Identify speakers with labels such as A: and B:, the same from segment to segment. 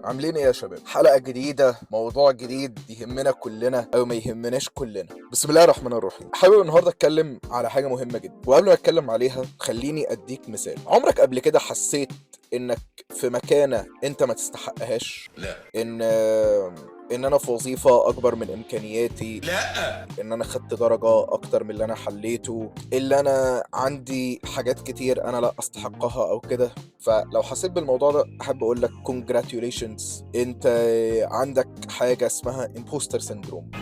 A: عاملين ايه يا شباب؟ حلقة جديدة، موضوع جديد يهمنا كلنا او ما يهمناش كلنا. بسم الله الرحمن الرحيم. حابب النهارده اتكلم على حاجة مهمة جدا، وقبل ما اتكلم عليها خليني اديك مثال. عمرك قبل كده حسيت انك في مكانة انت ما تستحقهاش؟
B: لا.
A: ان انا في وظيفة اكبر من امكانياتي،
B: لا.
A: ان انا خدت درجة اكتر من اللي انا حليته، اللي انا عندي حاجات كتير انا لا استحقها او كده. فلو حسيت بالموضوع ده احب اقول لك congratulations، انت عندك حاجة اسمها imposter syndrome.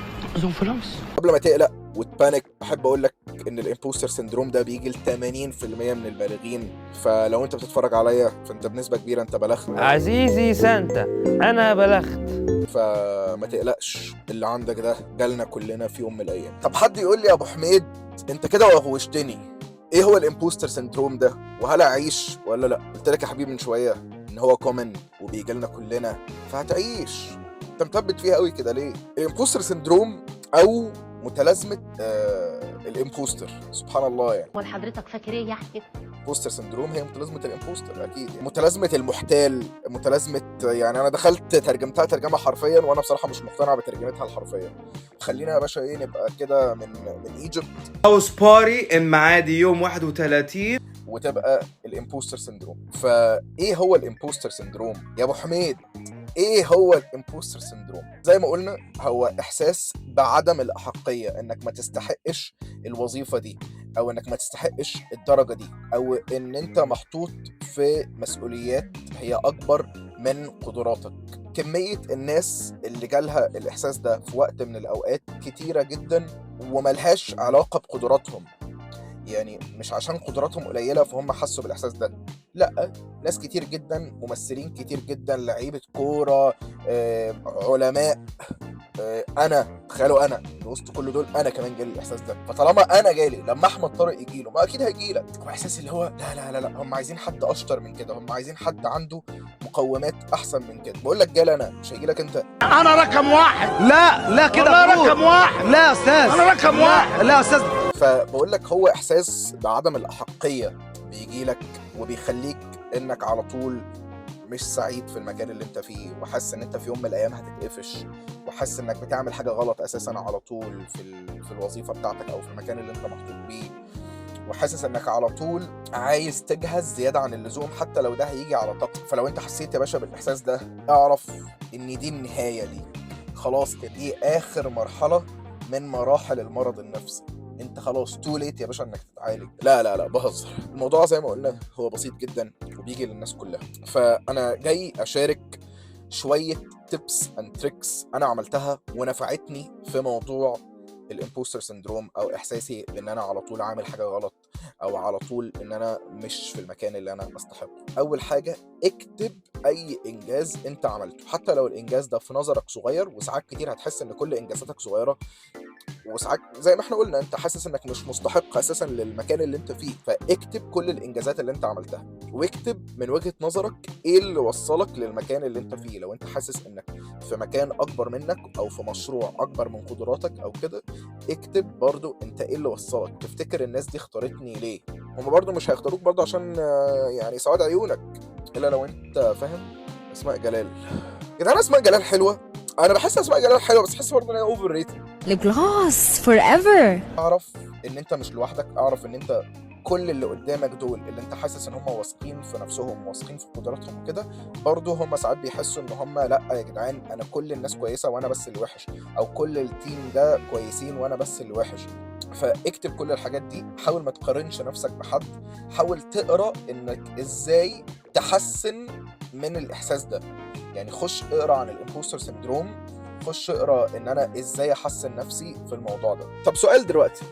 A: قبل ما تقلق وتبانك احب اقول لك ان الامبوستر سندروم ده بيجي ل 80% من البالغين، فلو انت بتتفرج عليا فانت بنسبة كبيرة انت بلغت.
C: عزيزي سانتا أنا بلغت.
A: فما تقلقش، اللي عندك ده جالنا كلنا في يوم من الايام. طب حد يقول لي يا ابو حميد انت كده وغوشتني، ايه هو الامبوستر سندروم ده وهل اعيش ولا لا؟ قلت لك يا حبيبي من شويه ان هو كومن وبيجي لنا كلنا، فهتعيش. انت مثبت فيها قوي كده ليه؟ الامبوستر سندروم او متلازمه الامبوستر، سبحان الله يعني.
D: امال حضرتك فاكر ايه يا حبيبي؟
A: امبوستر سندروم هي متلازمه الامبوستر اكيد يعني. متلازمه المحتال، متلازمه، يعني انا دخلت ترجمتها ترجمه حرفيا وانا بصراحه مش مقتنع بترجمتها الحرفيه. خلينا يا باشا ايه نبقى كده من ايجيبت
E: هاوس باري المعادي يوم 31
A: وتبقى الامبوستر سندروم. فايه هو الامبوستر سندروم يا ابو حميد؟ ايه هو الامبوستر سندروم؟ زي ما قلنا هو احساس بعدم الاحقيه، انك ما تستحقش الوظيفه دي، او انك ما تستحقش الدرجه دي، او ان انت محطوط في مسؤوليات هي اكبر من قدراتك. كميه الناس اللي جالها الاحساس ده في وقت من الاوقات كتيره جدا وملهاش علاقه بقدراتهم، يعني مش عشان قدراتهم قليله فهم حسوا بالاحساس ده، لا، ناس كتير جدا، ممثلين كتير جدا، لعيبه كوره، علماء، انا تخيلوا انا من وسط كل دول انا كمان جالي الاحساس ده. فطالما انا جالي لما احمد طارق يجيله ما اكيد هيجيلك. هو احساس اللي هو لا لا لا لا، هم عايزين حد اشطر من كده، هم عايزين حد عنده مقومات احسن من كده. بقول لك جالي انا مش هيجيلك انت.
F: انا رقم واحد. لا كده
E: والله
F: رقم واحد. لا يا استاذ، انا رقم واحد. لا يا استاذ.
A: فبقول لك هو احساس بعدم الاحقيه بيجي لك وبيخليك انك على طول مش سعيد في المكان اللي انت فيه، وحاسس ان انت في يوم من الايام هتتقفش، وحاسس انك بتعمل حاجه غلط اساسا على طول في الوظيفه بتاعتك او في المكان اللي انت محطوط بيه، وحاسس انك على طول عايز تجهز زياده عن اللزوم حتى لو ده هيجي على طاقتك. فلو انت حسيت يا باشا بالاحساس ده اعرف ان دي النهايه ليك، خلاص دي اخر مرحله من مراحل المرض النفسي. انت خلاص تو ليت يا باشا انك تتعالج. لا لا لا بهزر، الموضوع زي ما قلنا هو بسيط جدا وبيجي للناس كلها. فانا جاي اشارك شويه تيبس اند تريكس انا عملتها ونفعتني في موضوع الامبوستر سندروم، او احساسي بان انا على طول عامل حاجه غلط، او على طول ان انا مش في المكان اللي انا استحقه. اول حاجه اكتب اي انجاز انت عملته، حتى لو الانجاز ده في نظرك صغير، وساعات كتير هتحس ان كل انجازاتك صغيره، وساعات زي ما احنا قلنا انت حاسس انك مش مستحق اساسا للمكان اللي انت فيه. فاكتب كل الانجازات اللي انت عملتها، واكتب من وجهة نظرك ايه اللي وصلك للمكان اللي انت فيه. لو انت حاسس انك في مكان اكبر منك او في مشروع اكبر من قدراتك او كده، اكتب برضو انت ايه اللي وصلك. تفتكر الناس دي اختارتني ليه؟ هم برضو مش هيختاروك برضو عشان يعني سواد عيونك، الا لو انت فاهم. اسماء جلال يا جدعان، اسماء جلال حلوه، انا بحس اسماء جلال حلوه بس بحس برضه ان هي اوفر ريتد.
G: لجلاس فور ايفر.
A: اعرف ان انت مش لوحدك، اعرف ان انت كل اللي قدامك دول اللي انت حاسس ان هم واثقين في نفسهم واثقين في قدراتهم وكده، برضه هم ساعات بيحسوا ان هم لا يا جدعان انا كل الناس كويسه وانا بس اللي وحش، او كل التيم ده كويسين وانا بس اللي وحش. فاكتب كل الحاجات دي، حاول ما تقارنش نفسك بحد، حاول تقرا انك ازاي تحسن من الاحساس ده. يعني خش اقرا عن الامبوستر سندروم، خش اقرا ان انا ازاي احسن نفسي في الموضوع ده. طب سؤال دلوقتي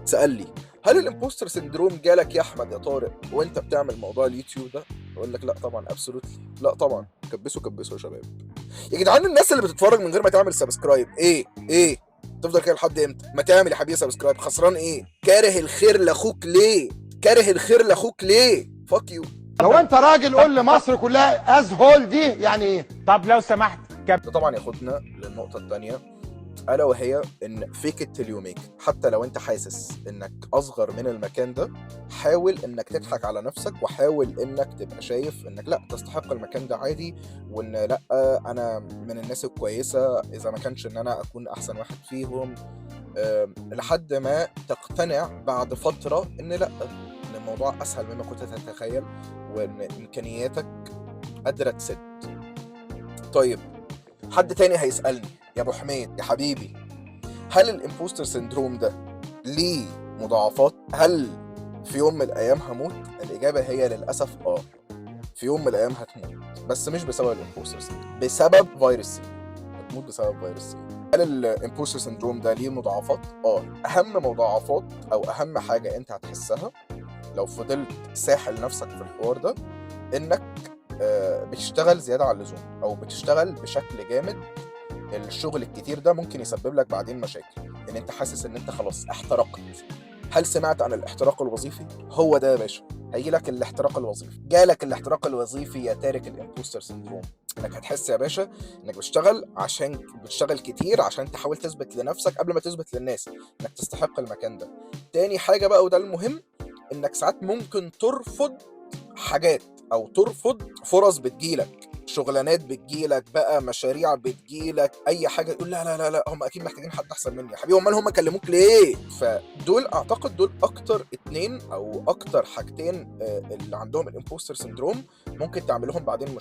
A: سأل لي، هل الامبوستر سندروم جالك يا احمد يا طارق وانت بتعمل موضوع اليوتيوب ده؟ اقول لك لا طبعا، ابسولوتلي لا طبعا. كبسوا يا شباب يا جدعان. الناس اللي بتتفرج من غير ما تعمل سبسكرايب، ايه تفضل كده لحد امتى؟ ما تعمل يا حبيبي سبسكرايب، خسران ايه؟ كاره الخير لاخوك ليه؟ فاك يو.
F: لو انت راجل قول لمصر كلها از هول دي يعني ايه؟
C: طب لو سمحت
A: ده طبعا ياخدنا للنقطة الثانية، الا وهي ان fake it till you make it. حتى لو انت حاسس انك اصغر من المكان ده، حاول انك تضحك على نفسك، وحاول انك تبقى شايف انك لا تستحق المكان ده عادي، وان لا انا من الناس الكويسة اذا ما كانش ان انا اكون احسن واحد فيهم، لحد ما تقتنع بعد فترة ان لا، ان الموضوع اسهل مما كنت تتخيل، وان امكانياتك قادرة تسد. طيب حد تاني هيسألني يا ابو حميد يا حبيبي، هل الامبوستر سيندروم ده ليه مضاعفات؟ هل في يوم من الايام هموت؟ الاجابة هي للاسف في يوم من الايام هتموت، بس مش بسبب الامبوستر سيندروم، بسبب فيروس سي. هتموت بسبب فيروس سي. هل الامبوستر سيندروم ده ليه مضاعفات؟ اهم مضاعفات او اهم حاجة انت هتحسها لو فضلت ساحل نفسك في الحوار ده، انك بتشتغل زيادة عن اللزوم او بتشتغل بشكل جامد. الشغل الكتير ده ممكن يسبب لك بعدين مشاكل، ان انت حاسس ان انت خلاص احترقت. هل سمعت عن الاحتراق الوظيفي؟ هو ده يا باشا، هيجيلك الاحتراق الوظيفي. جالك الاحتراق الوظيفي يا تارك الامبوستر سيندروم، انك هتحس يا باشا انك بتشتغل كتير عشان تحاول تثبت لنفسك قبل ما تثبت للناس انك تستحق المكان ده. تاني حاجة بقى وده المهم، انك ساعات ممكن ترفض حاجات او ترفض فرص بتجيلك، شغلانات بتجيلك بقى، مشاريع بتجيلك، اي حاجه تقول لا لا لا لا هم اكيد محتاجين حد احسن مني. يا حبيبي امال هم كلموك ليه؟ فدول اعتقد دول اكتر 2 او اكتر حاجتين اللي عندهم الامبوستر سيندروم ممكن تعملهم بعدين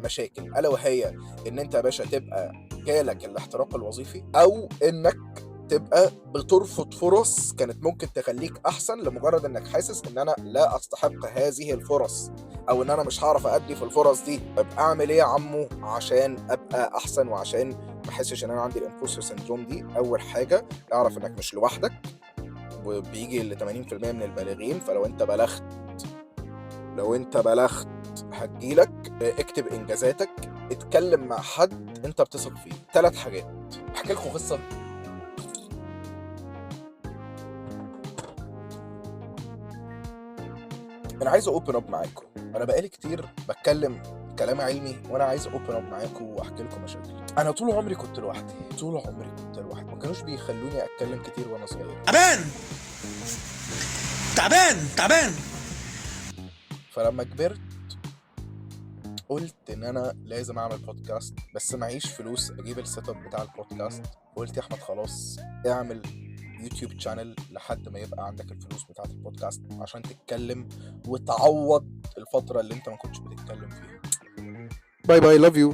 A: مشاكل، الا وهي ان انت يا باشا تبقى جالك الاحتراق الوظيفي، او انك تبقى بترفض فرص كانت ممكن تخليك احسن لمجرد انك حاسس ان انا لا استحق هذه الفرص، او ان انا مش هعرف ادي في الفرص دي. ابقى اعمل ايه يا عمو عشان ابقى احسن وعشان ما احسش ان انا عندي الامبوستر سيندروم دي؟ اول حاجه اعرف انك مش لوحدك، وبيجي ل 80% من البالغين. فلو انت بلغت هتجيلك. اكتب انجازاتك، اتكلم مع حد انت بتثق فيه. 3 حاجات. احكي لكم قصه. انا عايز اوبن اب معاكم. انا بقالي كتير بتكلم كلام علمي، وانا عايز اوبن اب معاكم واحكي لكم مشاكل. انا طول عمري كنت لوحدي، ما كانوش بيخلوني اتكلم كتير وانا صغير. تعبان. فلما كبرت قلت ان انا لازم اعمل بودكاست، بس معيش فلوس اجيب السيت اب بتاع البودكاست. قلت يا احمد خلاص اعمل يوتيوب شانل لحد ما يبقى عندك الفلوس بتاعت البودكاست عشان تتكلم وتعوض الفترة اللي انت ما كنتش بتتكلم فيها. باي باي، لاف يو.